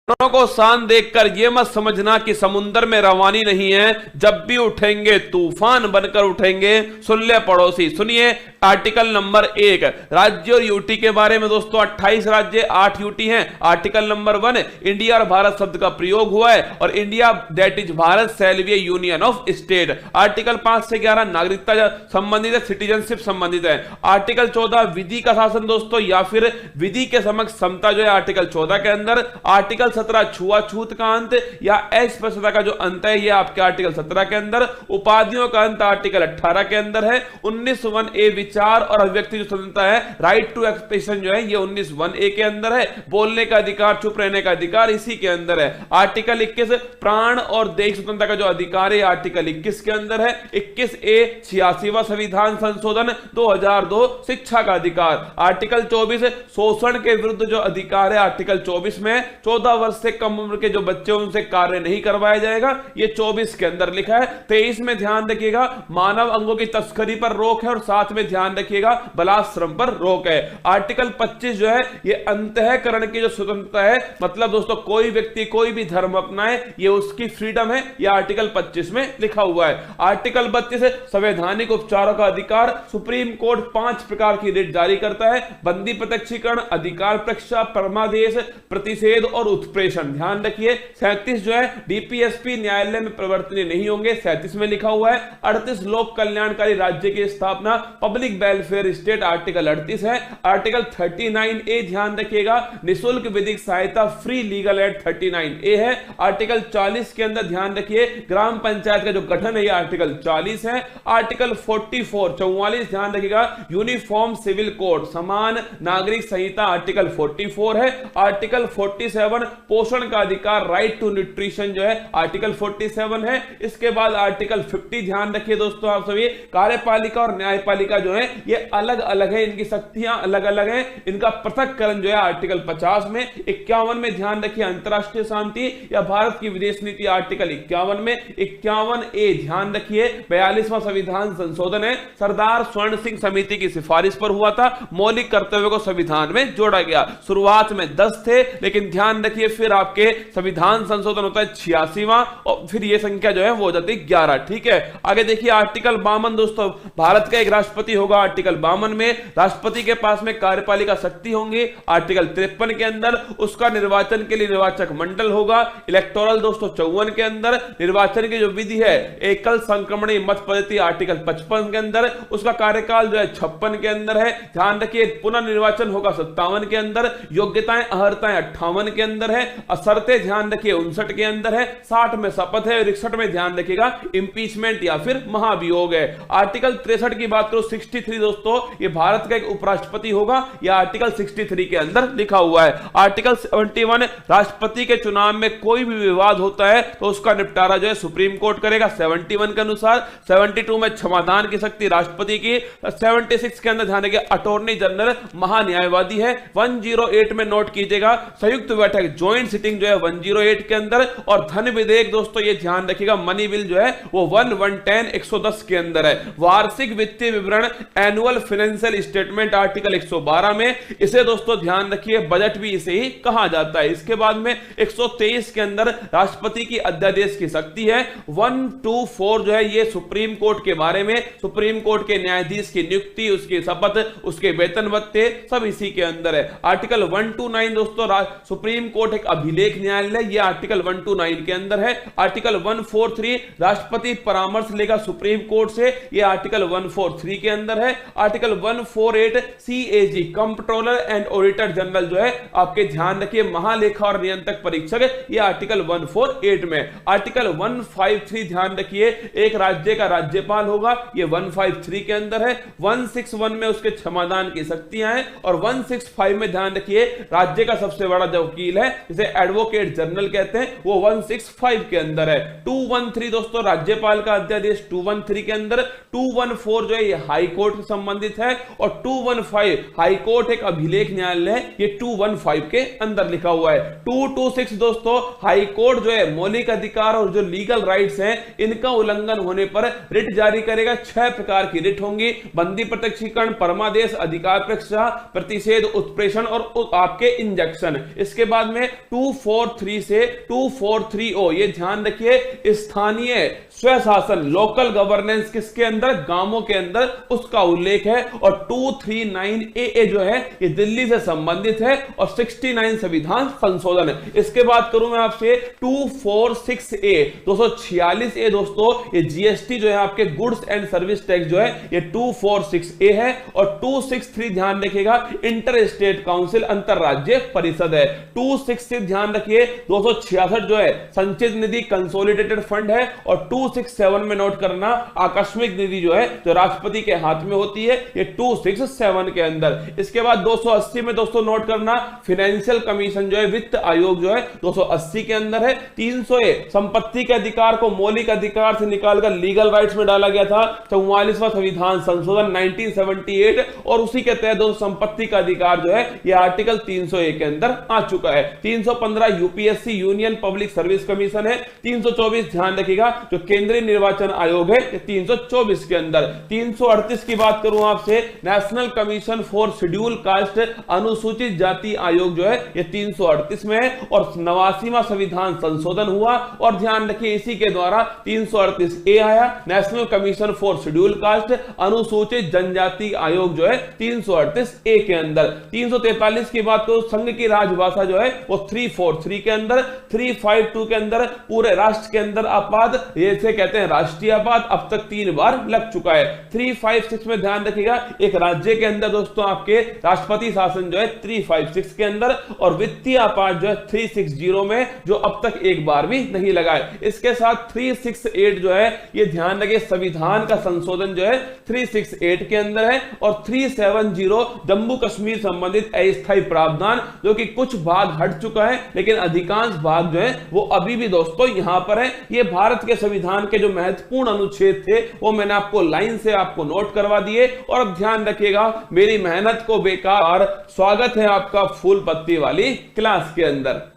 को शान देखकर यह मत समझना कि समुंदर में रवानी नहीं है, जब भी उठेंगे तूफान बनकर उठेंगे। सुन ले पड़ोसी, सुनिए आर्टिकल नंबर 1 राज्य और यूटी के बारे में दोस्तों। 28 राज्य 8 यूटी हैं। आर्टिकल नंबर 1 इंडिया और भारत शब्द का प्रयोग हुआ है और India that is Bharat shall be A union of state. Article 5 से 11 नागरिकता संबंधित है, सिटीजनशिप संबंधित है। आर्टिकल 14 विधि का शासन दोस्तों या फिर विधि के समक्ष समता जो है आर्टिकल 14 के अंदर। आर्टिकल 17 छुआछूत का अंत या अस्पृश्यता का जो अंत है ये आपके आर्टिकल 17 के अंदर। उपाधियों का अंत आर्टिकल 18 के अंदर है। 19(1)(a) विचार और अभिव्यक्ति जो स्वतंत्रता है, राइट टू एक्सप्रेशन जो है ये 19(1)(a) के अंदर है। बोलने का अधिकार, चुप रहने का अधिकार इसी के अंदर है। आर्टिकल 21 प्राण और देश स्वतंत्रता का जो अधिकार है आर्टिकल 21 के अंदर है। 21(a) 86वां संविधान संशोधन 2002 शिक्षा का अधिकार। आर्टिकल 24 शोषण के विरुद्ध जो अधिकार है आर्टिकल 24 में 14 वर्ष से कम उम्र के जो बच्चे उनसे कार्य नहीं करवाया जाएगा, ये 24 के अंदर लिखा है। 23 में ध्यान रखिएगा मानव अंगों की तस्करी पर रोक है और साथ में ध्यान रखिएगा बलात्श्रम पर रोक है। आर्टिकल 25 जो है ये अंतःकरण की जो स्वतंत्रता है, मतलब दोस्तों कोई व्यक्ति कोई भी धर्म अपनाए ये उसकी फ्रीडम है, यह आर्टिकल 25 में लिखा हुआ है। आर्टिकल 32 संवैधानिक उपचारों का अधिकार। सुप्रीम कोर्ट 5 प्रकार की रिट जारी करता है, बंदी प्रत्यक्षीकरण, अधिकार परीक्षा, परमादेश, प्रतिषेध और उत्प्रेषण। ध्यान रखिए 37 जो है डीपीएसपी न्यायालय में प्रवर्तनीय नहीं होंगे, 37 में लिखा हुआ है। 38 लोक कल्याणकारी राज्य की स्थापना, पब्लिक वेलफेयर स्टेट आर्टिकल 38 है। आर्टिकल 39A ध्यान रखिएगा निःशुल्क विधिक सहायता, फ्री लीगल एड 39A है। आर्टिकल 40 के अंदर ध्यान रखिए ग्राम पंचायत का जो गठन है आर्टिकल 40 है। आर्टिकल 44 ध्यान रखिएगा यूनिफॉर्म सिविल कोड, समान नागरिक संहिता आर्टिकल 44 है। आर्टिकल 47 पोषण का अधिकार, राइट टू न्यूट्रिशन जो है आर्टिकल 47 है। इसके बाद आर्टिकल 50 ध्यान रखिए दोस्तों आप सभी, कार्यपालिका और न्यायपालिका जो है ये अलग अलग है, इनकी शक्तियां अलग अलग हैं, इनका पृथक्करण जो है आर्टिकल 50 में। 51 में ध्यान रखिए अंतरराष्ट्रीय शांति या भारत की विदेश नीति आर्टिकल 51 में। 51A ध्यान रखिए 42वां संविधान संशोधन है, सरदार स्वर्ण सिंह समिति की सिफारिश पर हुआ था, मौलिक कर्तव्यों को संविधान में जोड़ा गया। शुरुआत में 10 थे लेकिन ध्यान रखिए फिर आपके संविधान संशोधन होता है 86वां और फिर ये संख्या जो है वो हो जाती है 11। ठीक है, आगे देखिए आर्टिकल 52 दोस्तों, भारत का एक राष्ट्रपति होगा। आर्टिकल 52 में राष्ट्रपति के पास में कार्यपालिका शक्ति होंगी। आर्टिकल 53 के अंदर उसका निर्वाचन के लिए निर्वाचक मंडल होगा। इलेक्टोरल दोस्तों 54 के अंदर निर्वाचन की जो विधि है एकल संक्रमणीय मत पद्धति आर्टिकल 55 के अंदर, उसका कार्यकाल जो है 56 के अंदर है। ध्यान रखिए पुनर्निर्वाचन होगा 57 के अंदर, योग्यताएं अहर्ताएं 58 के अंदर है, असरते ध्यान रखिए 59 के अंदर है, 60 में शपथ है, 61 में ध्यान रखिएगा इंपीचमेंट या फिर महाभियोग है। आर्टिकल 63 की बात करो 63 दोस्तों, ये भारत का एक उपराष्ट्रपति होगा, यह आर्टिकल 63 के अंदर लिखा हुआ है। आर्टिकल 71 राष्ट्रपति के चुनाव में कोई भी विवाद होता है तो उसका निपटारा जो है सुप्रीम कोर्ट करेगा 71 के अनुसार। 72 में क्षमादान की शक्ति राष्ट्रपति की। 76 के अंदर ध्यान रखिए अटॉर्नी जनरल महान्यायवादी है। 108 में नोट कीजिएगा संयुक्त बैठक ज्वाइंट सिटिंग जो है 108 के अंदर। और धन विधेयक दोस्तों ये ध्यान रखिएगा मनी बिल जो है वो 110 के अंदर है। वार्षिक वित्तीय विवरण एनुअल फाइनेंशियल स्टेटमेंट आर्टिकल 112 में, इसे दोस्तों ध्यान रखिए बजट भी इसे ही कहा जाता है। इसके बाद में 123 के अंदर राष्ट्रपति की अध्यादेश की शक्ति है। 124 जो है ये सुप्रीम कोर्ट के बारे में, सुप्रीम कोर्ट के न्यायाधीश की नियुक्ति, उसकी शपथ, उसके वेतन भत्ते सब इसी के अंदर है। आर्टिकल 129 दोस्तों सुप्रीम कोर्ट एक अभिलेख न्यायालय, ये आर्टिकल 129 के अंदर है। आर्टिकल 143 राष्ट्रपति परामर्श लेगा सुप्रीम कोर्ट से, ये आर्टिकल 143 के अंदर है। Article 148 CAG controller and auditor general जो है आपके ध्यान रखिए महालेखा और नियंत्रक परीक्षक, ये आर्टिकल 148 में। आर्टिकल 153 ध्यान रखिए एक राज्य का राज्यपाल होगा, ये 153 के अंदर है। 161 में उसके क्षमादान की शक्तियां हैं और 165 में ध्यान रखिए राज्य का सबसे बड़ा जो वकील है जिसे एडवोकेट जनरल कहते हैं वो 165 के अंदर है। 213 दोस्तों राज्यपाल का अध्यादेश 213 के अंदर। 214 जो है ये हाई कोर्ट कोर्ट से संबंधित है, और 215 हाई कोर्ट एक अभिलेख न्यायालय है, ये 215 के अंदर लिखा हुआ है। 226 दोस्तों हाई कोर्ट जो है मौलिक अधिकार और जो लीगल राइट्स हैं इनका उल्लंघन होने पर रिट जारी करेगा। 6 प्रकार की रिट होंगी: बंदी प्रत्यक्षीकरण, परमादेश, अधिकार प्रत्याशा, प्रतिषेध, उत्प्रेषण और आपके इंजेक्शन। इसके बाद में 243 से 243O, ये ध्यान रखिए, स्थानीय स्वशासन, लोकल गवर्नेंस किसके अंदर, गांवों के अंदर, उसका उल्लेख है। और 239AA जो है ये दिल्ली से संबंधित है, और 69 संविधान संशोधन है। इसके बाद करूं मैं आपसे 246A, 246A दोस्तों ये जीएसटी जो है आपके गुड्स एंड सर्विस टैक्स जो है ये 246A है। और 263 ध्यान रखिएगा, इंटर स्टेट काउंसिल, अंतरराज्य परिषद है। 266 ध्यान रखिए, 266 जो है संचित निधि, कंसोलिडेटेड फंड है। और 267 में नोट करना, आकस्मिक निधि जो है जो राष्ट्रपति के हाथ में होती है, ये 267 के अंदर। इसके बाद 280 में दोस्तों नोट करना, फाइनेंशियल कमीशन जो है, वित्त आयोग जो है 280 के अंदर है। 300A संपत्ति के अधिकार को मौलिक अधिकार से निकालकर लीगल राइट्स में डाला गया था। 44वां संविधान संशोधन 1978, और उसी के तहत संपत्ति का अधिकार जो है ये आर्टिकल 300A के अंदर आ चुका है। 315 UPSC union public service commission है। 324 ध्यान रखिएगा जो केंद्रीय निर्वाचन आयोग है, 324 के अंदर। 338 की बात करूं आपसे, national commission for schedule caste, अनुसूचित जाति आयोग जो है ये 338 में है। और 89वां संविधान संशोधन हुआ, और ध्यान रखिए इसी के द्वारा 338A आया, national commission for schedule caste, अनुसूचित जनजाति आयोग जो है 338A के अंदर। 343 की बात करो, संघ की राजभाषा जो है वो 343 के अंदर। 352 के अंदर पूरे राष्ट्र के अंदर आपात, इसे कहते हैं राष्ट्रीय आपात, अब तक 3 बार लग चुका है। 356 में ध्यान रखिएगा, एक राज्य के अंदर दोस्तों आपके राष्ट्रपति शासन जो है 356 के अंदर। और वित्तीय आपात जो है 360 में, जो अब तक एक बार भी नहीं लगा है। इसके साथ 368 जो है ये ध्यान रखिए, संविधान का संशोधन जो है 368 के अंदर है। और 370 जम्मू कश्मीर संबंधित अस्थायी प्रावधान, जो कि कुछ भाग हट चुका है लेकिन अधिकांश भाग जो है वो अभी भी दोस्तों यहां पर है। ये भारत के संविधान के जो महत्वपूर्ण अनुच्छेद थे वो मैंने आपको लाइन से आपको नोट करवा दिए। और अब ध्यान रखिएगा, मेरी मेहनत को बेकार, स्वागत है आपका फूल पत्ती वाली क्लास के अंदर।